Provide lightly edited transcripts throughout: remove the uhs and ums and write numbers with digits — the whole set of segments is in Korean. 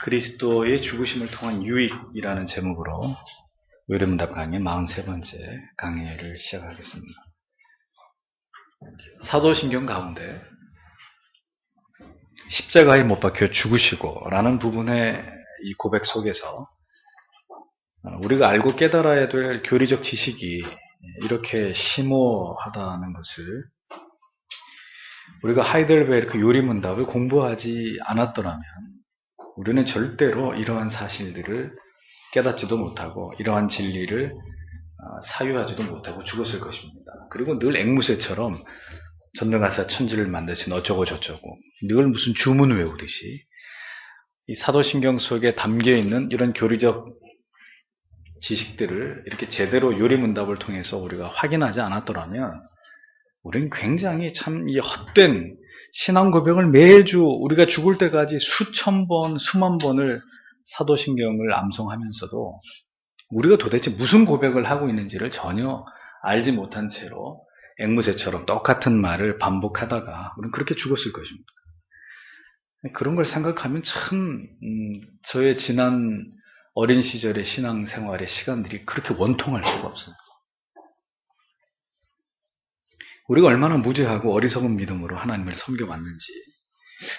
그리스도의 죽으심을 통한 유익이라는 제목으로 의뢰문답 강의 43번째 강의를 시작하겠습니다. 사도신경 가운데 십자가에 못 박혀 죽으시고 라는 부분의 이 고백 속에서 우리가 알고 깨달아야 될 교리적 지식이 이렇게 심오하다는 것을 우리가 하이델베르크 요리문답을 공부하지 않았더라면 우리는 절대로 이러한 사실들을 깨닫지도 못하고 이러한 진리를 사유하지도 못하고 죽었을 것입니다. 그리고 늘 앵무새처럼 전능하사 천지를 만드신 어쩌고 저쩌고 늘 무슨 주문 외우듯이 이 사도신경 속에 담겨있는 이런 교리적 지식들을 이렇게 제대로 요리문답을 통해서 우리가 확인하지 않았더라면 우리는 굉장히 참 이 헛된 신앙 고백을 매주 우리가 죽을 때까지 수천 번, 수만 번을 사도신경을 암송하면서도 우리가 도대체 무슨 고백을 하고 있는지를 전혀 알지 못한 채로 앵무새처럼 똑같은 말을 반복하다가 우리는 그렇게 죽었을 것입니다. 그런 걸 생각하면 참 저의 지난 어린 시절의 신앙생활의 시간들이 그렇게 원통할 수가 없어요. 우리가 얼마나 무죄하고 어리석은 믿음으로 하나님을 섬겨왔는지,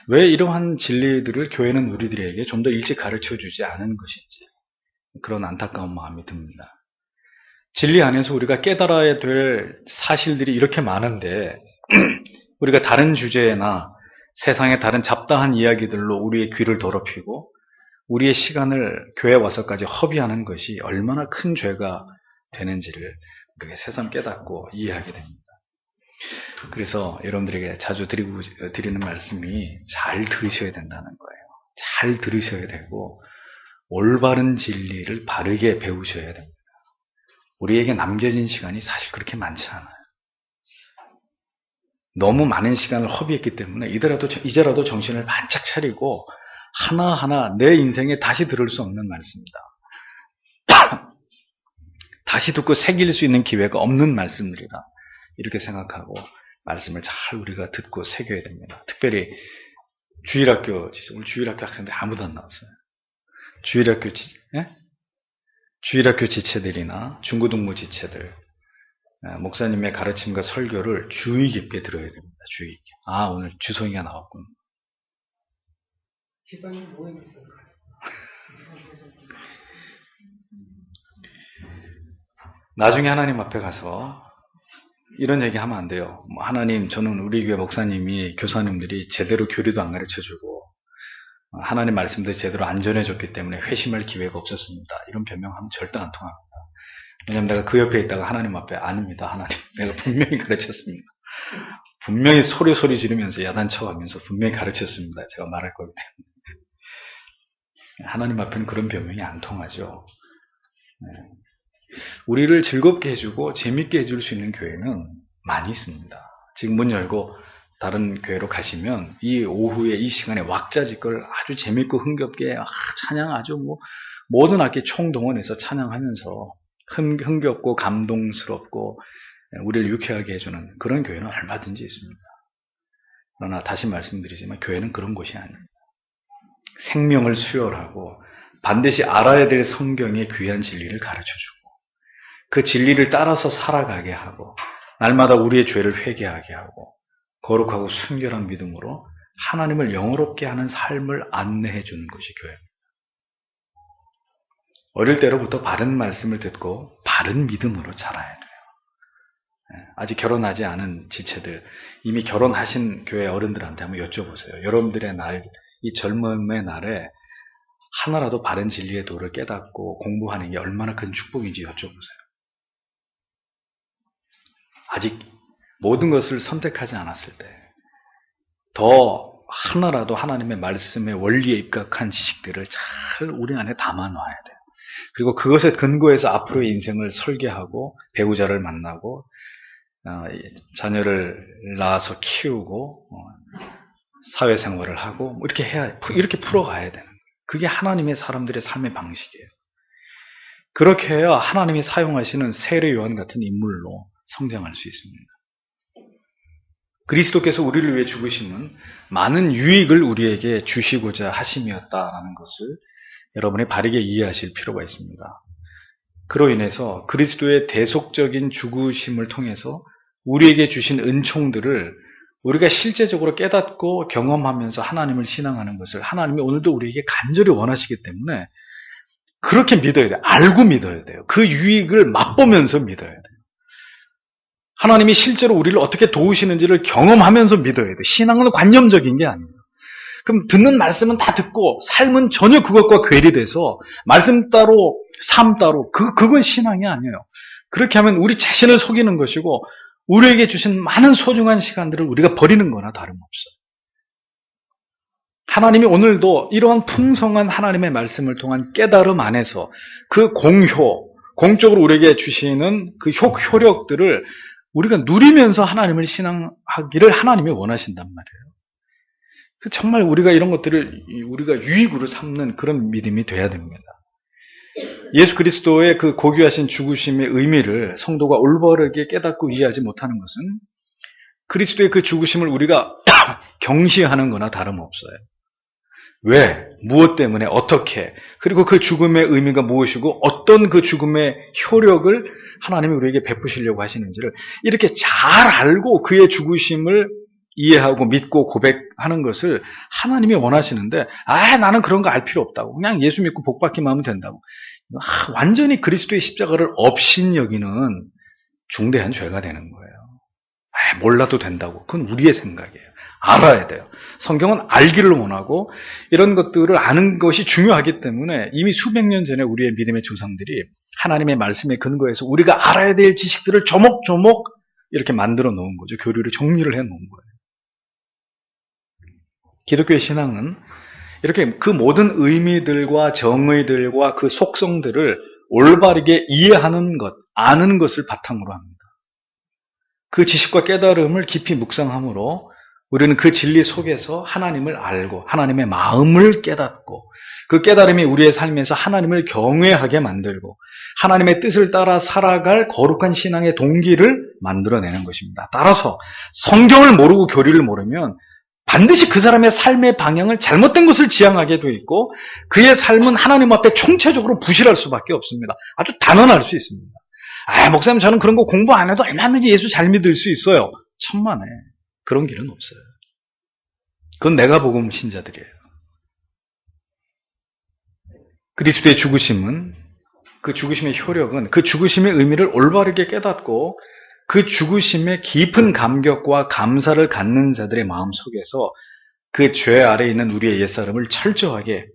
왜 이러한 진리들을 교회는 우리들에게 좀 더 일찍 가르쳐주지 않은 것인지 그런 안타까운 마음이 듭니다. 진리 안에서 우리가 깨달아야 될 사실들이 이렇게 많은데 우리가 다른 주제나 세상의 다른 잡다한 이야기들로 우리의 귀를 더럽히고 우리의 시간을 교회에 와서까지 허비하는 것이 얼마나 큰 죄가 되는지를 우리가 새삼 깨닫고 이해하게 됩니다. 그래서 여러분들에게 자주 드리는 말씀이 잘 들으셔야 된다는 거예요. 잘 들으셔야 되고 올바른 진리를 바르게 배우셔야 됩니다. 우리에게 남겨진 시간이 사실 그렇게 많지 않아요. 너무 많은 시간을 허비했기 때문에 이제라도 정신을 바짝 차리고 하나하나 내 인생에 다시 들을 수 없는 말씀입니다. 다시 듣고 새길 수 있는 기회가 없는 말씀들이다. 이렇게 생각하고 말씀을 잘 우리가 듣고 새겨야 됩니다. 특별히 주일학교 학생들이 아무도 안 나왔어요. 주일학교 지체들이나 중고등부 지체들, 목사님의 가르침과 설교를 주의 깊게 들어야 됩니다. 주의 깊게. 오늘 주성이가 나왔군. 집안이 모여있어요. 나중에 하나님 앞에 가서 이런 얘기 하면 안 돼요. 하나님, 저는 우리 교회 목사님이, 교사님들이 제대로 교리도 안 가르쳐주고 하나님 말씀도 제대로 안 전해줬기 때문에 회심할 기회가 없었습니다. 이런 변명하면 절대 안 통합니다. 왜냐하면 내가 그 옆에 있다가 하나님 앞에 아닙니다. 하나님, 내가 분명히 가르쳤습니다. 분명히 소리 지르면서 야단쳐가면서 분명히 가르쳤습니다. 제가 말할 거기 때문에. 하나님 앞에는 그런 변명이 안 통하죠. 우리를 즐겁게 해주고 재밌게 해줄 수 있는 교회는 많이 있습니다. 지금 문 열고 다른 교회로 가시면 이 오후에 이 시간에 왁자지껄 아주 재밌고 흥겹게 찬양 아주 모든 악기 총동원해서 찬양하면서 흥겹고 감동스럽고 우리를 유쾌하게 해주는 그런 교회는 얼마든지 있습니다. 그러나 다시 말씀드리지만 교회는 그런 곳이 아닙니다. 생명을 수혈하고 반드시 알아야 될 성경의 귀한 진리를 가르쳐주고 그 진리를 따라서 살아가게 하고 날마다 우리의 죄를 회개하게 하고 거룩하고 순결한 믿음으로 하나님을 영화롭게 하는 삶을 안내해 주는 것이 교회입니다. 어릴 때로부터 바른 말씀을 듣고 바른 믿음으로 자라야 돼요. 아직 결혼하지 않은 지체들, 이미 결혼하신 교회 어른들한테 한번 여쭤보세요. 여러분들의 날, 이 젊음의 날에 하나라도 바른 진리의 도를 깨닫고 공부하는 게 얼마나 큰 축복인지 여쭤보세요. 아직 모든 것을 선택하지 않았을 때 더 하나라도 하나님의 말씀의 원리에 입각한 지식들을 잘 우리 안에 담아놔야 돼요. 그리고 그것에 근거해서 앞으로의 인생을 설계하고 배우자를 만나고 자녀를 낳아서 키우고 사회생활을 하고 이렇게 풀어가야 되는 거예요. 그게 하나님의 사람들의 삶의 방식이에요. 그렇게 해야 하나님이 사용하시는 세례 요한 같은 인물로 성장할 수 있습니다. 그리스도께서 우리를 위해 죽으심은 많은 유익을 우리에게 주시고자 하심이었다라는 것을 여러분이 바르게 이해하실 필요가 있습니다. 그로 인해서 그리스도의 대속적인 죽으심을 통해서 우리에게 주신 은총들을 우리가 실제적으로 깨닫고 경험하면서 하나님을 신앙하는 것을 하나님이 오늘도 우리에게 간절히 원하시기 때문에 그렇게 믿어야 돼요. 알고 믿어야 돼요. 그 유익을 맛보면서 믿어야 돼요. 하나님이 실제로 우리를 어떻게 도우시는지를 경험하면서 믿어야 돼요. 신앙은 관념적인 게 아니에요. 그럼 듣는 말씀은 다 듣고 삶은 전혀 그것과 괴리돼서 말씀 따로 삶 따로 그건 신앙이 아니에요. 그렇게 하면 우리 자신을 속이는 것이고 우리에게 주신 많은 소중한 시간들을 우리가 버리는 거나 다름없어요. 하나님이 오늘도 이러한 풍성한 하나님의 말씀을 통한 깨달음 안에서 그 공적으로 우리에게 주시는 그 효력들을 우리가 누리면서 하나님을 신앙하기를 하나님이 원하신단 말이에요. 정말 우리가 이런 것들을 우리가 유익으로 삼는 그런 믿음이 돼야 됩니다. 예수 그리스도의 그 고귀하신 죽으심의 의미를 성도가 올바르게 깨닫고 이해하지 못하는 것은 그리스도의 그 죽으심을 우리가 경시하는 거나 다름없어요. 왜? 무엇 때문에? 어떻게? 그리고 그 죽음의 의미가 무엇이고 어떤 그 죽음의 효력을 하나님이 우리에게 베푸시려고 하시는지를 이렇게 잘 알고 그의 죽으심을 이해하고 믿고 고백하는 것을 하나님이 원하시는데 나는 그런 거 알 필요 없다고. 그냥 예수 믿고 복 받기만 하면 된다고. 완전히 그리스도의 십자가를 업신여기는 중대한 죄가 되는 거예요. 몰라도 된다고. 그건 우리의 생각이에요. 알아야 돼요. 성경은 알기를 원하고 이런 것들을 아는 것이 중요하기 때문에 이미 수백 년 전에 우리의 믿음의 조상들이 하나님의 말씀에 근거해서 우리가 알아야 될 지식들을 조목조목 이렇게 만들어 놓은 거죠. 교리를 정리를 해 놓은 거예요. 기독교의 신앙은 이렇게 그 모든 의미들과 정의들과 그 속성들을 올바르게 이해하는 것, 아는 것을 바탕으로 합니다. 그 지식과 깨달음을 깊이 묵상함으로 우리는 그 진리 속에서 하나님을 알고 하나님의 마음을 깨닫고 그 깨달음이 우리의 삶에서 하나님을 경외하게 만들고 하나님의 뜻을 따라 살아갈 거룩한 신앙의 동기를 만들어내는 것입니다. 따라서 성경을 모르고 교리를 모르면 반드시 그 사람의 삶의 방향을 잘못된 것을 지향하게 돼 있고 그의 삶은 하나님 앞에 총체적으로 부실할 수밖에 없습니다. 아주 단언할 수 있습니다. 목사님 저는 그런 거 공부 안 해도 얼마든지 예수 잘 믿을 수 있어요. 천만에. 그런 길은 없어요. 그건 내가 복음 신자들이에요. 그리스도의 죽으심은 그 죽으심의 효력은 그 죽으심의 의미를 올바르게 깨닫고 그 죽으심의 깊은 감격과 감사를 갖는 자들의 마음 속에서 그 죄 아래에 있는 우리의 옛사람을 철저하게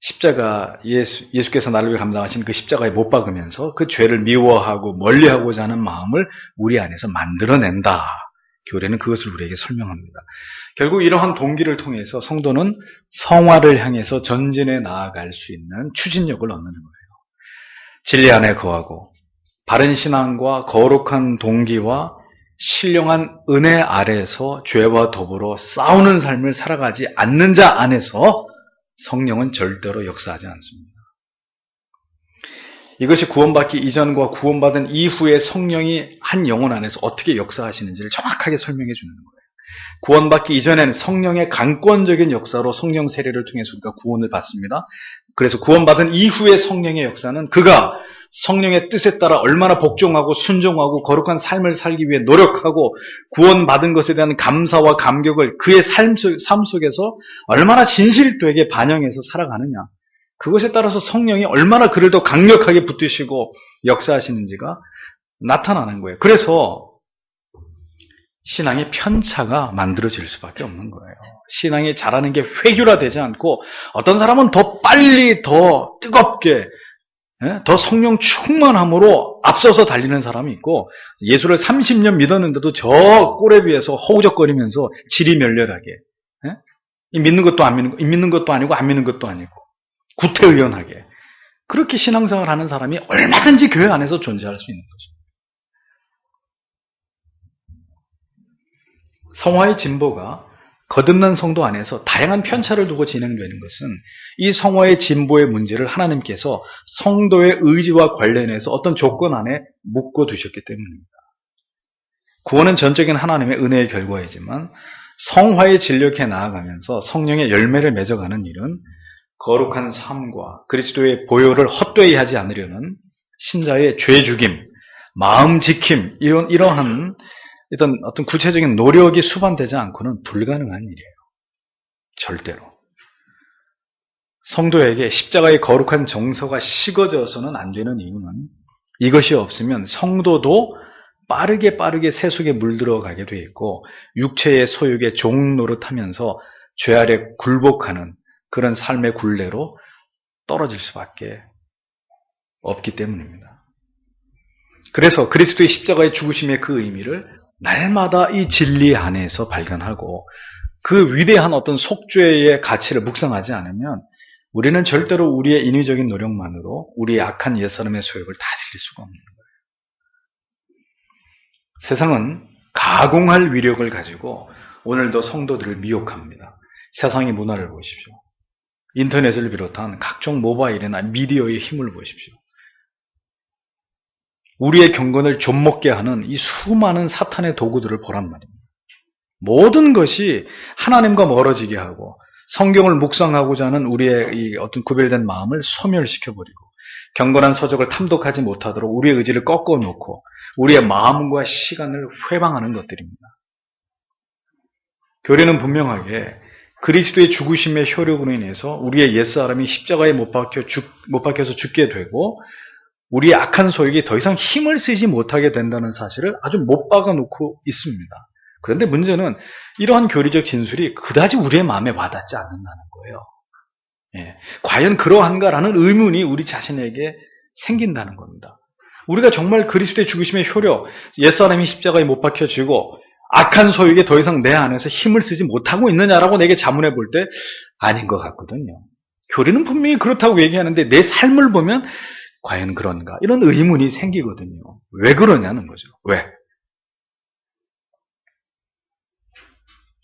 십자가 예수께서 나를 위해 감당하신 그 십자가에 못 박으면서 그 죄를 미워하고 멀리하고자 하는 마음을 우리 안에서 만들어낸다. 교례는 그것을 우리에게 설명합니다. 결국 이러한 동기를 통해서 성도는 성화를 향해서 전진해 나아갈 수 있는 추진력을 얻는 거예요. 진리 안에 거하고 바른 신앙과 거룩한 동기와 신령한 은혜 아래에서 죄와 더불어 싸우는 삶을 살아가지 않는 자 안에서 성령은 절대로 역사하지 않습니다. 이것이 구원받기 이전과 구원받은 이후의 성령이 한 영혼 안에서 어떻게 역사하시는지를 정확하게 설명해 주는 거예요. 구원받기 이전에는 성령의 강권적인 역사로 성령 세례를 통해서 우리가 구원을 받습니다. 그래서 구원받은 이후의 성령의 역사는 그가 성령의 뜻에 따라 얼마나 복종하고 순종하고 거룩한 삶을 살기 위해 노력하고 구원받은 것에 대한 감사와 감격을 그의 삶 속에서 얼마나 진실되게 반영해서 살아가느냐. 그것에 따라서 성령이 얼마나 그를 더 강력하게 붙드시고 역사하시는지가 나타나는 거예요. 그래서 신앙의 편차가 만들어질 수밖에 없는 거예요. 신앙이 자라는 게 회귀화되지 않고 어떤 사람은 더 빨리 더 뜨겁게 더 성령 충만함으로 앞서서 달리는 사람이 있고 예수를 30년 믿었는데도 저 꼴에 비해서 허우적거리면서 질이 멸렬하게 믿는 것도 아니고 안 믿는 것도 아니고 구태의연하게 그렇게 신앙생활을 하는 사람이 얼마든지 교회 안에서 존재할 수 있는 것입니다. 성화의 진보가 거듭난 성도 안에서 다양한 편차를 두고 진행되는 것은 이 성화의 진보의 문제를 하나님께서 성도의 의지와 관련해서 어떤 조건 안에 묶어두셨기 때문입니다. 구원은 전적인 하나님의 은혜의 결과이지만 성화에 진력해 나아가면서 성령의 열매를 맺어가는 일은 거룩한 삶과 그리스도의 보혈을 헛되이 하지 않으려는 신자의 죄 죽임, 마음 지킴, 이러한 어떤 구체적인 노력이 수반되지 않고는 불가능한 일이에요. 절대로. 성도에게 십자가의 거룩한 정서가 식어져서는 안 되는 이유는 이것이 없으면 성도도 빠르게 세속에 물들어가게 돼 있고 육체의 소욕에 종 노릇하면서 죄 아래 굴복하는 그런 삶의 굴레로 떨어질 수밖에 없기 때문입니다. 그래서 그리스도의 십자가의 죽으심의 그 의미를 날마다 이 진리 안에서 발견하고 그 위대한 어떤 속죄의 가치를 묵상하지 않으면 우리는 절대로 우리의 인위적인 노력만으로 우리의 악한 옛사람의 소욕을 다스릴 수가 없는 거예요. 세상은 가공할 위력을 가지고 오늘도 성도들을 미혹합니다. 세상의 문화를 보십시오. 인터넷을 비롯한 각종 모바일이나 미디어의 힘을 보십시오. 우리의 경건을 좀먹게 하는 이 수많은 사탄의 도구들을 보란 말입니다. 모든 것이 하나님과 멀어지게 하고 성경을 묵상하고자 하는 우리의 이 어떤 구별된 마음을 소멸시켜버리고 경건한 서적을 탐독하지 못하도록 우리의 의지를 꺾어놓고 우리의 마음과 시간을 회방하는 것들입니다. 교리는 분명하게 그리스도의 죽으심의 효력으로 인해서 우리의 옛사람이 십자가에 못 박혀서 죽게 되고 우리의 악한 소욕이 더 이상 힘을 쓰지 못하게 된다는 사실을 아주 못 박아놓고 있습니다. 그런데 문제는 이러한 교리적 진술이 그다지 우리의 마음에 와닿지 않는다는 거예요. 과연 그러한가라는 의문이 우리 자신에게 생긴다는 겁니다. 우리가 정말 그리스도의 죽으심의 효력, 옛사람이 십자가에 못 박혀지고 악한 소욕에 더 이상 내 안에서 힘을 쓰지 못하고 있느냐라고 내게 자문해 볼 때 아닌 것 같거든요. 교리는 분명히 그렇다고 얘기하는데 내 삶을 보면 과연 그런가? 이런 의문이 생기거든요. 왜 그러냐는 거죠. 왜?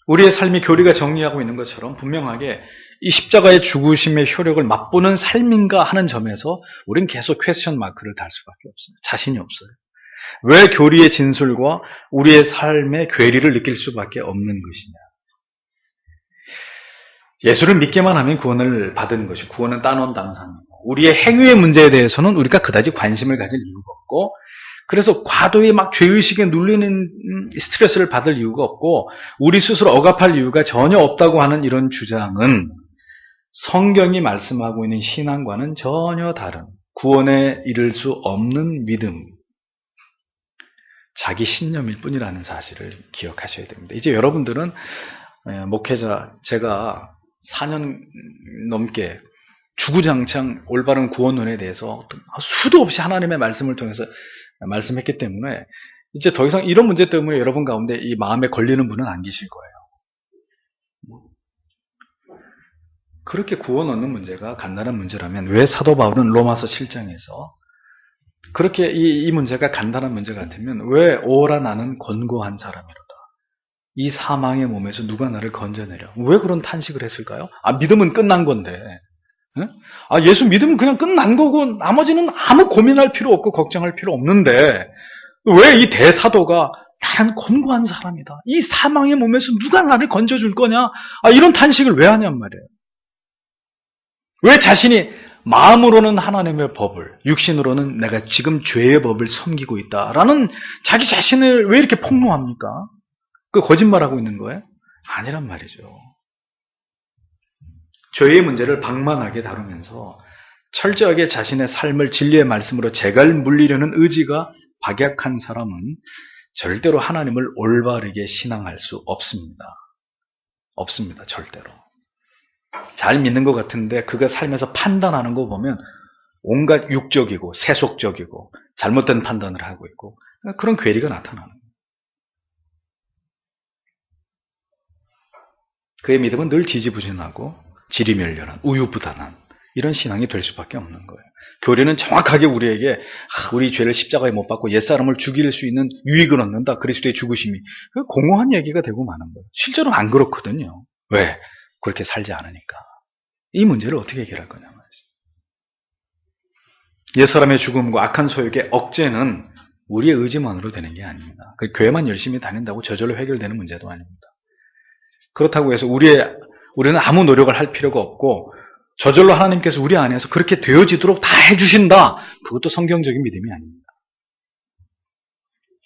우리의 삶이 교리가 정리하고 있는 것처럼 분명하게 이 십자가의 죽으심의 효력을 맛보는 삶인가 하는 점에서 우리는 계속 퀘스천 마크를 달 수밖에 없어요. 자신이 없어요. 왜 교리의 진술과 우리의 삶의 괴리를 느낄 수밖에 없는 것이냐. 예수를 믿기만 하면 구원을 받은 것이 구원은 따놓은 당상이고 우리의 행위의 문제에 대해서는 우리가 그다지 관심을 가질 이유가 없고 그래서 과도히 막 죄의식에 눌리는 스트레스를 받을 이유가 없고 우리 스스로 억압할 이유가 전혀 없다고 하는 이런 주장은 성경이 말씀하고 있는 신앙과는 전혀 다른 구원에 이를 수 없는 믿음, 자기 신념일 뿐이라는 사실을 기억하셔야 됩니다. 이제 여러분들은 목회자, 제가 4년 넘게 주구장창 올바른 구원론에 대해서 수도 없이 하나님의 말씀을 통해서 말씀했기 때문에 이제 더 이상 이런 문제 때문에 여러분 가운데 이 마음에 걸리는 분은 안 계실 거예요. 그렇게 구원 얻는 문제가 간단한 문제라면 왜 사도 바울은 로마서 7장에서 그렇게 이 문제가 간단한 문제 같으면 왜 오라 나는 권고한 사람이로다. 이 사망의 몸에서 누가 나를 건져내려. 왜 그런 탄식을 했을까요? 믿음은 끝난 건데. 예수 믿으면 그냥 끝난 거고 나머지는 아무 고민할 필요 없고 걱정할 필요 없는데 왜 이 대사도가 나는 권고한 사람이다. 이 사망의 몸에서 누가 나를 건져줄 거냐? 이런 탄식을 왜 하냔 말이에요. 왜 자신이 마음으로는 하나님의 법을, 육신으로는 내가 지금 죄의 법을 섬기고 있다라는 자기 자신을 왜 이렇게 폭로합니까? 그 거짓말하고 있는 거예요? 아니란 말이죠. 죄의 문제를 방만하게 다루면서 철저하게 자신의 삶을 진리의 말씀으로 재갈 물리려는 의지가 박약한 사람은 절대로 하나님을 올바르게 신앙할 수 없습니다. 없습니다. 절대로. 잘 믿는 것 같은데 그가 삶에서 판단하는 거 보면 온갖 육적이고 세속적이고 잘못된 판단을 하고 있고 그런 괴리가 나타나는 거예요. 그의 믿음은 늘 지지부진하고 지리멸렬한 우유부단한 이런 신앙이 될 수밖에 없는 거예요. 교리는 정확하게 우리에게 우리 죄를 십자가에 못 박고 옛사람을 죽일 수 있는 유익을 얻는다. 그리스도의 죽으심이 공허한 얘기가 되고 마는 거예요. 실제로는 안 그렇거든요. 왜? 그렇게 살지 않으니까. 이 문제를 어떻게 해결할 거냐 말이죠. 옛사람의 죽음과 악한 소욕의 억제는 우리의 의지만으로 되는 게 아닙니다. 교회만 열심히 다닌다고 저절로 해결되는 문제도 아닙니다. 그렇다고 해서 우리는 아무 노력을 할 필요가 없고 저절로 하나님께서 우리 안에서 그렇게 되어지도록 다 해주신다. 그것도 성경적인 믿음이 아닙니다.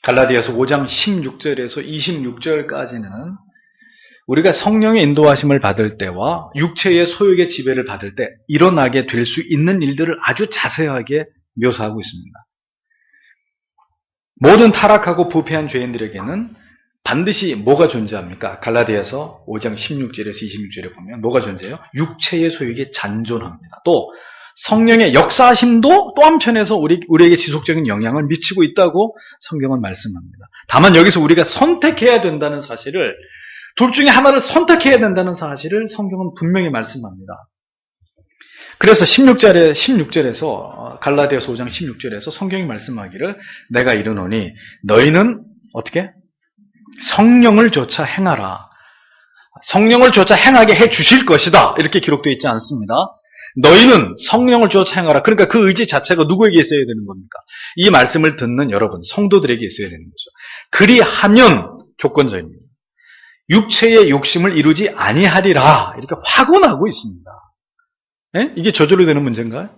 갈라디아서 5장 16절에서 26절까지는 우리가 성령의 인도하심을 받을 때와 육체의 소욕의 지배를 받을 때 일어나게 될 수 있는 일들을 아주 자세하게 묘사하고 있습니다. 모든 타락하고 부패한 죄인들에게는 반드시 뭐가 존재합니까? 갈라디아서 5장 16절에서 26절에 보면 뭐가 존재해요? 육체의 소욕이 잔존합니다. 또 성령의 역사하심도 또 한편에서 우리에게 지속적인 영향을 미치고 있다고 성경은 말씀합니다. 다만 여기서 우리가 선택해야 된다는 사실을, 둘 중에 하나를 선택해야 된다는 사실을 성경은 분명히 말씀합니다. 그래서 16절에서 갈라디아서 5장 16절에서 성경이 말씀하기를 내가 이르노니 너희는 어떻게? 성령을 조차 행하라. 성령을 조차 행하게 해 주실 것이다. 이렇게 기록되어 있지 않습니다. 너희는 성령을 조차 행하라. 그러니까 그 의지 자체가 누구에게 있어야 되는 겁니까? 이 말씀을 듣는 여러분, 성도들에게 있어야 되는 거죠. 그리하면 조건적입니다. 육체의 욕심을 이루지 아니하리라. 이렇게 확언하고 있습니다. 예? 이게 저절로 되는 문제인가요?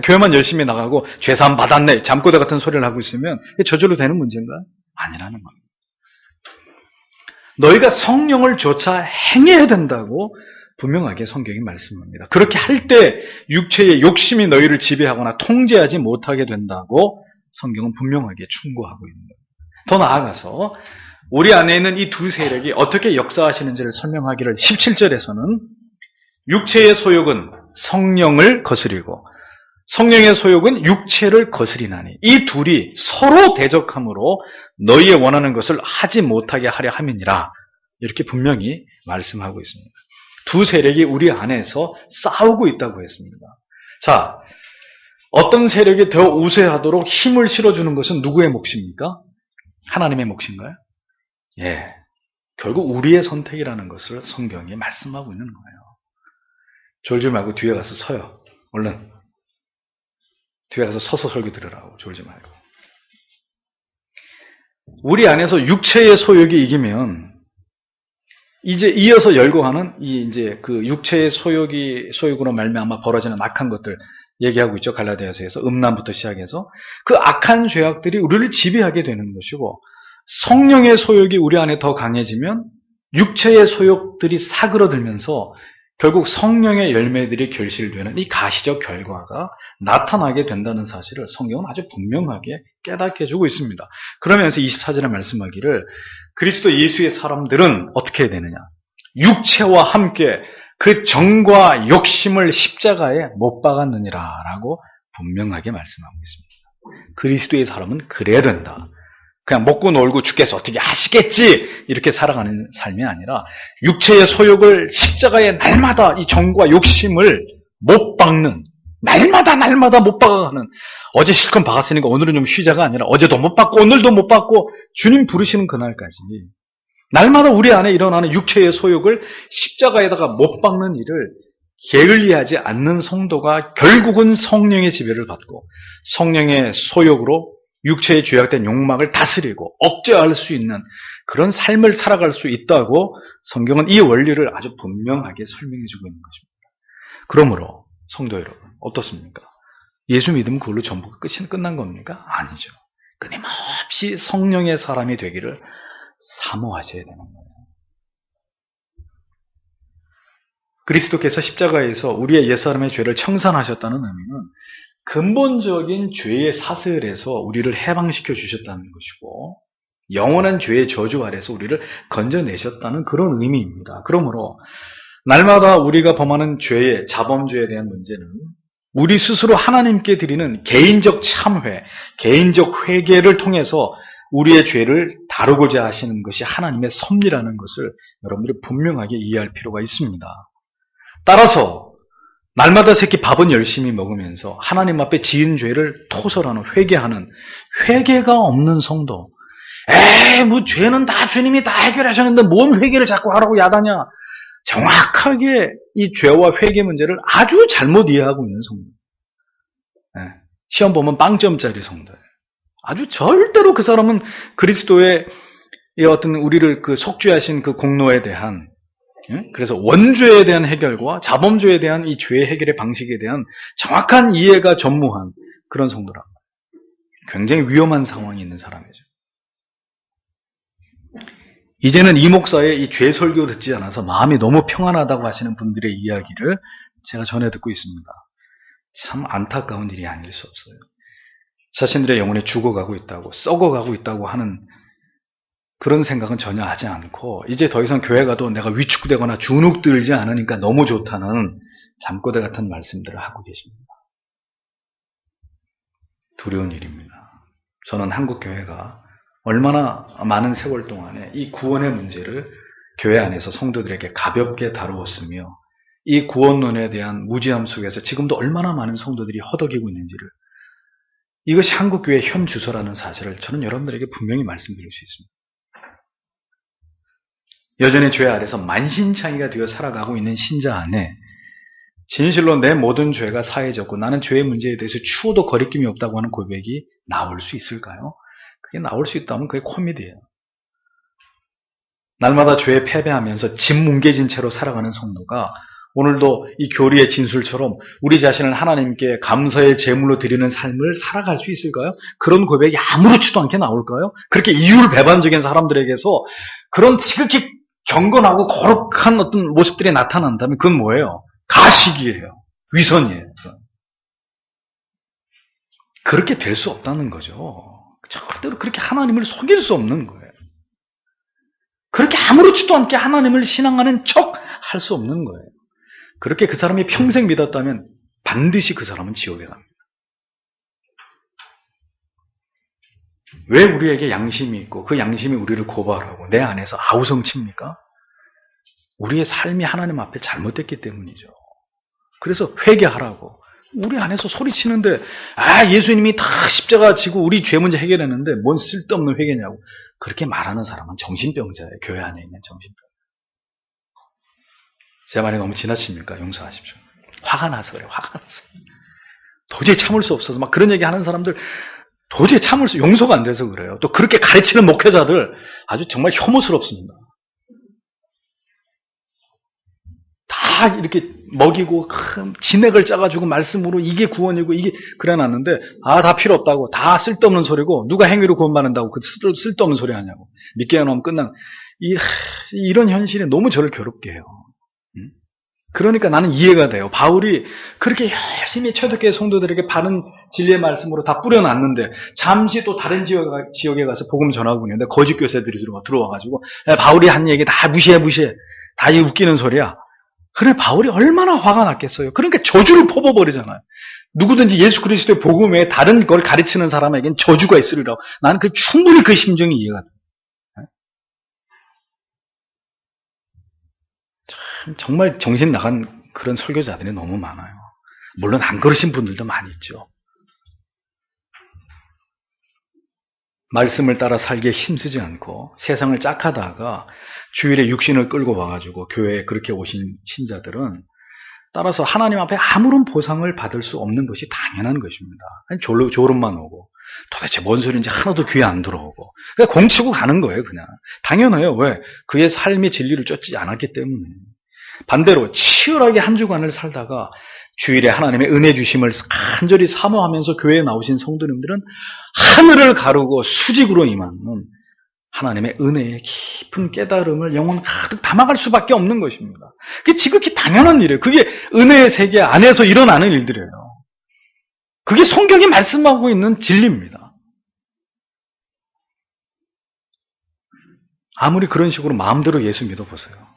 교회만 열심히 나가고 죄사함 받았네, 잠꼬대 같은 소리를 하고 있으면 이게 저절로 되는 문제인가요? 아니라는 겁니다. 너희가 성령을 조차 행해야 된다고 분명하게 성경이 말씀합니다. 그렇게 할 때 육체의 욕심이 너희를 지배하거나 통제하지 못하게 된다고 성경은 분명하게 충고하고 있는 겁니다. 더 나아가서 우리 안에 있는 이 두 세력이 어떻게 역사하시는지를 설명하기를 17절에서는 육체의 소욕은 성령을 거스리고 성령의 소욕은 육체를 거스리나니 이 둘이 서로 대적함으로 너희의 원하는 것을 하지 못하게 하려 함이니라. 이렇게 분명히 말씀하고 있습니다. 두 세력이 우리 안에서 싸우고 있다고 했습니다. 자, 어떤 세력이 더 우세하도록 힘을 실어주는 것은 누구의 몫입니까? 하나님의 몫인가요? 예, 결국 우리의 선택이라는 것을 성경이 말씀하고 있는 거예요. 졸지 말고 뒤에 가서 서요. 얼른. 뒤에 가서 서서 설교 들으라고. 졸지 말고. 우리 안에서 육체의 소욕이 이기면 이제 이어서 열거하는 이제 그 육체의 소욕으로 말미암아 벌어지는 악한 것들 얘기하고 있죠. 갈라디아서에서 음란부터 시작해서 그 악한 죄악들이 우리를 지배하게 되는 것이고 성령의 소욕이 우리 안에 더 강해지면 육체의 소욕들이 사그러들면서 결국 성령의 열매들이 결실되는 이 가시적 결과가 나타나게 된다는 사실을 성경은 아주 분명하게 깨닫게 해주고 있습니다. 그러면서 24절에 말씀하기를 그리스도 예수의 사람들은 어떻게 해야 되느냐? 육체와 함께 그 정과 욕심을 십자가에 못 박았느니라 라고 분명하게 말씀하고 있습니다. 그리스도의 사람은 그래야 된다. 그냥 먹고 놀고 주께서 어떻게 하시겠지 이렇게 살아가는 삶이 아니라 육체의 소욕을 십자가에 날마다 이 정과 욕심을 못 박는, 날마다 못 박아가는, 어제 실컷 박았으니까 오늘은 좀 쉬자가 아니라 어제도 못 박고 오늘도 못 박고 주님 부르시는 그날까지 날마다 우리 안에 일어나는 육체의 소욕을 십자가에다가 못 박는 일을 게을리하지 않는 성도가 결국은 성령의 지배를 받고 성령의 소욕으로 육체의 죄악된 욕망을 다스리고 억제할 수 있는 그런 삶을 살아갈 수 있다고 성경은 이 원리를 아주 분명하게 설명해주고 있는 것입니다. 그러므로 성도 여러분 어떻습니까? 예수 믿으면 그걸로 전부 끝이 끝난 겁니까? 아니죠. 끊임없이 성령의 사람이 되기를 사모하셔야 되는 거예요. 그리스도께서 십자가에서 우리의 옛사람의 죄를 청산하셨다는 의미는 근본적인 죄의 사슬에서 우리를 해방시켜 주셨다는 것이고 영원한 죄의 저주 아래서 우리를 건져내셨다는 그런 의미입니다. 그러므로 날마다 우리가 범하는 죄의 자범죄에 대한 문제는 우리 스스로 하나님께 드리는 개인적 참회, 개인적 회개를 통해서 우리의 죄를 다루고자 하시는 것이 하나님의 섭리라는 것을 여러분들이 분명하게 이해할 필요가 있습니다. 따라서 날마다 새끼 밥은 열심히 먹으면서 하나님 앞에 지은 죄를 토설하는, 회개하는 회개가 없는 성도, 뭐 죄는 다 주님이 다 해결하셨는데 뭔 회개를 자꾸 하라고 야단이야. 정확하게 이 죄와 회개 문제를 아주 잘못 이해하고 있는 성도. 시험 보면 빵점짜리 성도예요. 아주 절대로 그 사람은 그리스도의 이 어떤 우리를 그 속죄하신 그 공로에 대한, 그래서 원죄에 대한 해결과 자범죄에 대한 이 죄의 해결의 방식에 대한 정확한 이해가 전무한 그런 성도라. 굉장히 위험한 상황이 있는 사람이죠. 이제는 이 목사의 이 죄 설교 듣지 않아서 마음이 너무 평안하다고 하시는 분들의 이야기를 제가 전해 듣고 있습니다. 참 안타까운 일이 아닐 수 없어요. 자신들의 영혼이 죽어가고 있다고, 썩어가고 있다고 하는 그런 생각은 전혀 하지 않고, 이제 더 이상 교회 가도 내가 위축되거나 주눅들지 않으니까 너무 좋다는 잠꼬대 같은 말씀들을 하고 계십니다. 두려운 일입니다. 저는 한국 교회가 얼마나 많은 세월 동안에 이 구원의 문제를 교회 안에서 성도들에게 가볍게 다루었으며, 이 구원론에 대한 무지함 속에서 지금도 얼마나 많은 성도들이 허덕이고 있는지를, 이것이 한국교회의 현 주소라는 사실을 저는 여러분들에게 분명히 말씀드릴 수 있습니다. 여전히 죄 아래서 만신창이가 되어 살아가고 있는 신자 안에 진실로 내 모든 죄가 사해졌고 나는 죄의 문제에 대해서 추호도 거리낌이 없다고 하는 고백이 나올 수 있을까요? 그게 나올 수 있다면 그게 코미디예요. 날마다 죄에 패배하면서 짐 뭉개진 채로 살아가는 성도가 오늘도 이 교리의 진술처럼 우리 자신을 하나님께 감사의 제물로 드리는 삶을 살아갈 수 있을까요? 그런 고백이 아무렇지도 않게 나올까요? 그렇게 이율배반적인 사람들에게서 그런 지극히 경건하고 거룩한 어떤 모습들이 나타난다면 그건 뭐예요? 가식이에요. 위선이에요. 그렇게 될 수 없다는 거죠. 절대로 그렇게 하나님을 속일 수 없는 거예요. 그렇게 아무렇지도 않게 하나님을 신앙하는 척 할 수 없는 거예요. 그렇게 그 사람이 평생 믿었다면 반드시 그 사람은 지옥에 갑니다. 왜 우리에게 양심이 있고 그 양심이 우리를 고발하고 내 안에서 아우성칩니까? 우리의 삶이 하나님 앞에 잘못됐기 때문이죠. 그래서 회개하라고 우리 안에서 소리치는데 예수님이 다 십자가 지고 우리 죄 문제 해결했는데 뭔 쓸데없는 회개냐고 그렇게 말하는 사람은 정신병자예요. 교회 안에 있는 정신병자. 제 말이 너무 지나칩니까? 용서하십시오. 화가 나서 그래요. 화가 나서. 도저히 참을 수 없어서 막 그런 얘기 하는 사람들 도저히 참을 수 용서가 안 돼서 그래요. 또 그렇게 가르치는 목회자들 아주 정말 혐오스럽습니다. 다 이렇게 먹이고 진액을 짜가지고 말씀으로 이게 구원이고 이게 그래놨는데 다 필요 없다고 다 쓸데없는 소리고 누가 행위로 구원받는다고 그 쓸데없는 소리 하냐고 믿게 해놓으면 끝난 이런 현실이 너무 저를 괴롭게 해요. 그러니까 나는 이해가 돼요. 바울이 그렇게 열심히 초대교회 성도들에게 바른 진리의 말씀으로 다 뿌려놨는데 잠시 또 다른 지역에 가서 복음 전하고 있는데 거짓 교사들이 들어와가지고 바울이 한 얘기 다 무시해 다 웃기는 소리야. 그래 바울이 얼마나 화가 났겠어요. 그러니까 저주를 퍼부어버리잖아요. 누구든지 예수 그리스도의 복음 외에 다른 걸 가르치는 사람에겐 저주가 있으리라고. 나는 충분히 그 심정이 이해가 돼요. 정말 정신 나간 그런 설교자들이 너무 많아요. 물론 안 그러신 분들도 많이 있죠. 말씀을 따라 살기에 힘쓰지 않고 세상을 짝하다가 주일에 육신을 끌고 와가지고 교회에 그렇게 오신 신자들은 따라서 하나님 앞에 아무런 보상을 받을 수 없는 것이 당연한 것입니다. 졸음만 오고 도대체 뭔 소리인지 하나도 귀에 안 들어오고 그냥 공치고 가는 거예요. 그냥 당연해요. 왜? 그의 삶의 진리를 쫓지 않았기 때문에. 반대로 치열하게 한 주간을 살다가 주일에 하나님의 은혜 주심을 간절히 사모하면서 교회에 나오신 성도님들은 하늘을 가르고 수직으로 임하는 하나님의 은혜의 깊은 깨달음을 영혼 가득 담아갈 수밖에 없는 것입니다. 그게 지극히 당연한 일이에요. 그게 은혜의 세계 안에서 일어나는 일들이에요. 그게 성경이 말씀하고 있는 진리입니다. 아무리 그런 식으로 마음대로 예수 믿어보세요.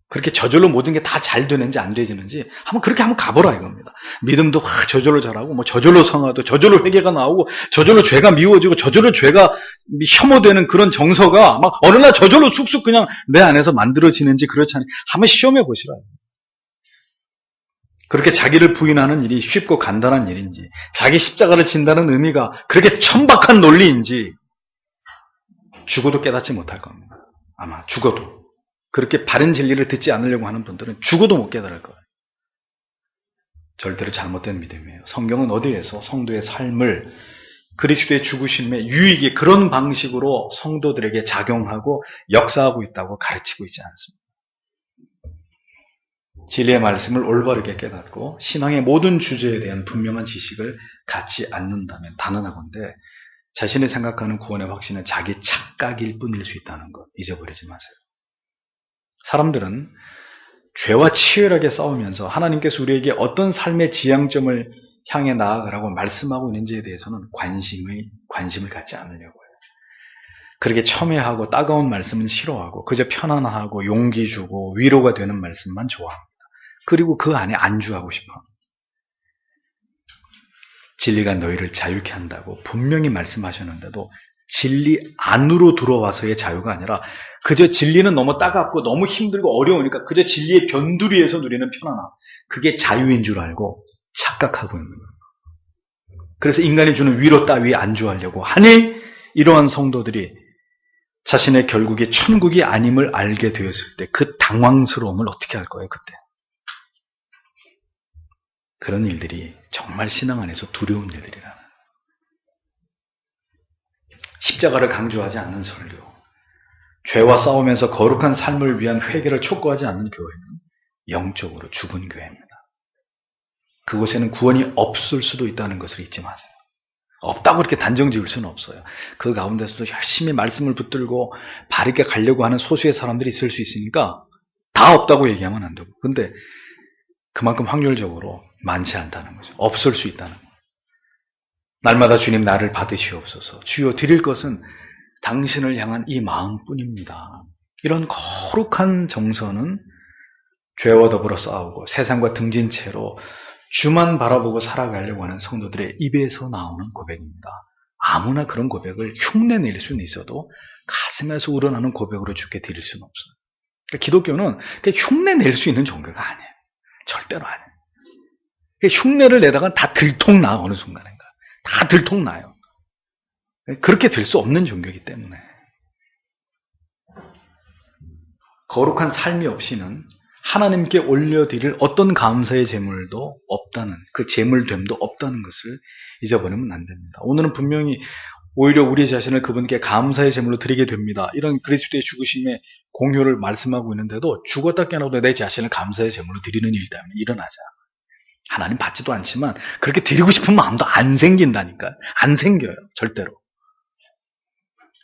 그렇게 저절로 모든 게 다 잘 되는지 안 되지는지 그렇게 한번 가보라 이겁니다. 믿음도 저절로 잘하고 저절로 성화도 저절로 회개가 나오고 저절로 죄가 미워지고 저절로 죄가 혐오되는 그런 정서가 막 어느 날 저절로 쑥쑥 그냥 내 안에서 만들어지는지 그렇지 않은지 한번 시험해 보시라. 그렇게 자기를 부인하는 일이 쉽고 간단한 일인지 자기 십자가를 진다는 의미가 그렇게 천박한 논리인지 죽어도 깨닫지 못할 겁니다. 아마 죽어도. 그렇게 바른 진리를 듣지 않으려고 하는 분들은 죽어도 못 깨달을 거예요. 절대로 잘못된 믿음이에요. 성경은 어디에서 성도의 삶을 그리스도의 죽으심의 유익이 그런 방식으로 성도들에게 작용하고 역사하고 있다고 가르치고 있지 않습니다. 진리의 말씀을 올바르게 깨닫고 신앙의 모든 주제에 대한 분명한 지식을 갖지 않는다면 단언하건대 자신이 생각하는 구원의 확신은 자기 착각일 뿐일 수 있다는 것 잊어버리지 마세요. 사람들은 죄와 치열하게 싸우면서 하나님께서 우리에게 어떤 삶의 지향점을 향해 나아가라고 말씀하고 있는지에 대해서는 관심을 갖지 않으려고 해요. 그렇게 첨예하고 따가운 말씀은 싫어하고 그저 편안하고 용기 주고 위로가 되는 말씀만 좋아합니다. 그리고 그 안에 안주하고 싶어. 진리가 너희를 자유케 한다고 분명히 말씀하셨는데도 진리 안으로 들어와서의 자유가 아니라 그저 진리는 너무 따갑고 너무 힘들고 어려우니까 그저 진리의 변두리에서 누리는 편안함. 그게 자유인 줄 알고 착각하고 있는 거예요. 그래서 인간이 주는 위로 따위에 안주하려고 하니 이러한 성도들이 자신의 결국이 천국이 아님을 알게 되었을 때 그 당황스러움을 어떻게 할 거예요, 그때? 그런 일들이 정말 신앙 안에서 두려운 일들이라. 십자가를 강조하지 않는 설교, 죄와 싸우면서 거룩한 삶을 위한 회개를 촉구하지 않는 교회는 영적으로 죽은 교회입니다. 그곳에는 구원이 없을 수도 있다는 것을 잊지 마세요. 없다고 그렇게 단정 지을 수는 없어요. 그 가운데서도 열심히 말씀을 붙들고 바르게 가려고 하는 소수의 사람들이 있을 수 있으니까 다 없다고 얘기하면 안 되고. 근데 그만큼 확률적으로 많지 않다는 거죠. 없을 수 있다는 거죠. 날마다 주님 나를 받으시옵소서. 주여 드릴 것은 당신을 향한 이 마음뿐입니다. 이런 거룩한 정서는 죄와 더불어 싸우고 세상과 등진 채로 주만 바라보고 살아가려고 하는 성도들의 입에서 나오는 고백입니다. 아무나 그런 고백을 흉내낼 수는 있어도 가슴에서 우러나는 고백으로 주께 드릴 수는 없어요. 그러니까 기독교는 흉내낼 수 있는 종교가 아니에요. 절대로 아니에요. 흉내를 내다가 다 들통나, 어느 순간인가. 다 들통나요. 그렇게 될 수 없는 종교이기 때문에. 거룩한 삶이 없이는 하나님께 올려드릴 어떤 감사의 제물도 없다는, 그 제물됨도 없다는 것을 잊어버리면 안 됩니다. 오늘은 분명히 오히려 우리 자신을 그분께 감사의 제물로 드리게 됩니다. 이런 그리스도의 죽으심의 공효를 말씀하고 있는데도 죽었다 깨어나도 내 자신을 감사의 제물로 드리는 일 때문에 일어나자. 하나님 받지도 않지만 그렇게 드리고 싶은 마음도 안 생긴다니까. 안 생겨요. 절대로.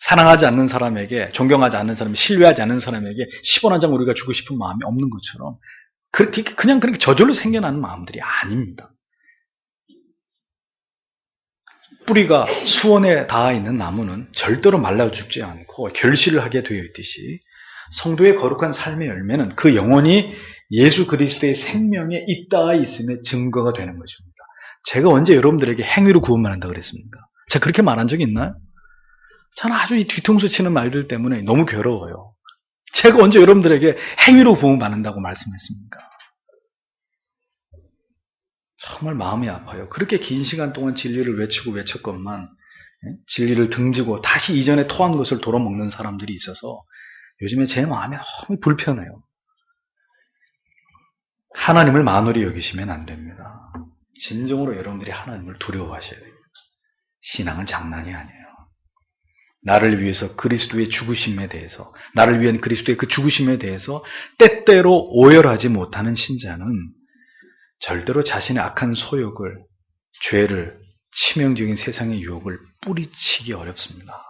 사랑하지 않는 사람에게, 존경하지 않는 사람, 신뢰하지 않는 사람에게 10원 한 장 우리가 주고 싶은 마음이 없는 것처럼 그냥 그렇게 저절로 생겨나는 마음들이 아닙니다. 뿌리가 수원에 닿아 있는 나무는 절대로 말라 죽지 않고 결실을 하게 되어 있듯이 성도의 거룩한 삶의 열매는 그 영혼이 예수 그리스도의 생명에 있다 있음의 증거가 되는 것입니다. 제가 언제 여러분들에게 행위로 구원만 한다고 그랬습니까? 제가 그렇게 말한 적이 있나요? 저는 아주 이 뒤통수 치는 말들 때문에 너무 괴로워요. 제가 언제 여러분들에게 행위로 구원받는다고 말씀했습니까? 정말 마음이 아파요. 그렇게 긴 시간 동안 진리를 외치고 외쳤건만 진리를 등지고 다시 이전에 토한 것을 돌아먹는 사람들이 있어서 요즘에 제 마음이 너무 불편해요. 하나님을 만홀히 여기시면 안 됩니다. 진정으로 여러분들이 하나님을 두려워하셔야 됩니다. 신앙은 장난이 아니에요. 나를 위해서 그리스도의 죽으심에 대해서, 나를 위한 그리스도의 그 죽으심에 대해서 때때로 오열하지 못하는 신자는 절대로 자신의 악한 소욕을, 죄를, 치명적인 세상의 유혹을 뿌리치기 어렵습니다.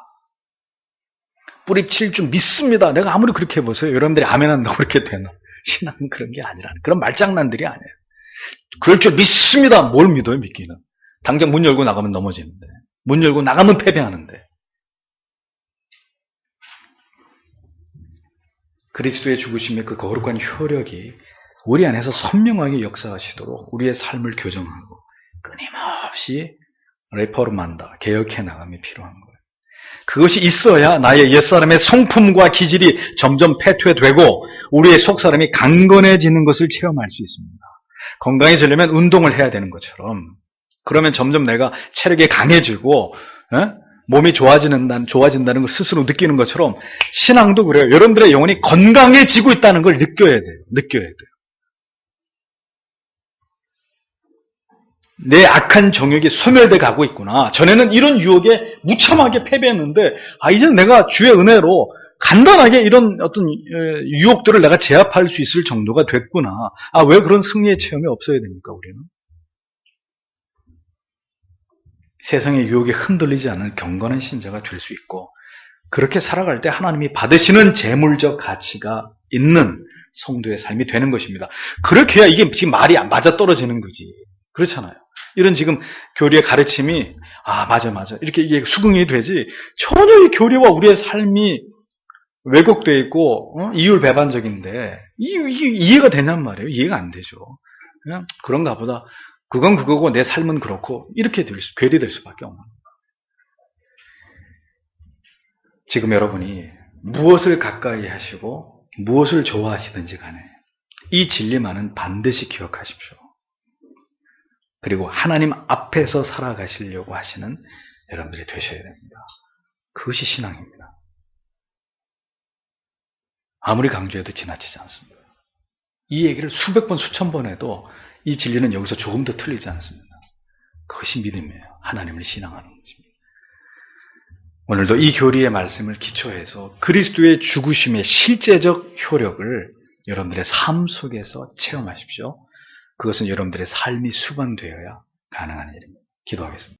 뿌리칠 줄 믿습니다. 내가 아무리 그렇게 해보세요. 여러분들이 아멘 한다고 그렇게 되나? 신앙은 그런 게 아니라는, 그런 말장난들이 아니에요. 그럴 줄 믿습니다. 뭘 믿어요, 믿기는? 당장 문 열고 나가면 넘어지는데, 문 열고 나가면 패배하는데. 그리스도의 죽으심의 그 거룩한 효력이 우리 안에서 선명하게 역사하시도록 우리의 삶을 교정하고 끊임없이 레포르만다, 개혁해 나감이 필요한 거예요. 그것이 있어야 나의 옛사람의 성품과 기질이 점점 패퇴되고 우리의 속사람이 강건해지는 것을 체험할 수 있습니다. 건강해지려면 운동을 해야 되는 것처럼, 그러면 점점 내가 체력이 강해지고 몸이 좋아진다는 걸 스스로 느끼는 것처럼 신앙도 그래요. 여러분들의 영혼이 건강해지고 있다는 걸 느껴야 돼요. 내 악한 정욕이 소멸돼 가고 있구나. 전에는 이런 유혹에 무참하게 패배했는데, 이제는 내가 주의 은혜로 간단하게 이런 어떤 유혹들을 내가 제압할 수 있을 정도가 됐구나. 왜 그런 승리의 체험이 없어야 됩니까, 우리는? 세상의 유혹에 흔들리지 않은 경건한 신자가 될 수 있고, 그렇게 살아갈 때 하나님이 받으시는 재물적 가치가 있는 성도의 삶이 되는 것입니다. 그렇게 해야 이게 지금 말이 맞아떨어지는 거지. 그렇잖아요. 이런 지금 교리의 가르침이 맞아 이렇게 이게 수긍이 되지, 전혀 이 교리와 우리의 삶이 왜곡되어 있고 이율배반적인데 이해가 되냔 말이에요. 이해가 안 되죠. 그냥 그런가 보다, 그건 그거고 내 삶은 그렇고, 이렇게 괴리될 수밖에 없는 거예요. 지금 여러분이 무엇을 가까이 하시고 무엇을 좋아하시든지 간에 이 진리만은 반드시 기억하십시오. 그리고 하나님 앞에서 살아가시려고 하시는 여러분들이 되셔야 됩니다. 그것이 신앙입니다. 아무리 강조해도 지나치지 않습니다. 이 얘기를 수백 번, 수천 번 해도 이 진리는 여기서 조금 더 틀리지 않습니다. 그것이 믿음이에요. 하나님을 신앙하는 것입니다. 오늘도 이 교리의 말씀을 기초해서 그리스도의 죽으심의 실제적 효력을 여러분들의 삶 속에서 체험하십시오. 그것은 여러분들의 삶이 수반되어야 가능한 일입니다. 기도하겠습니다.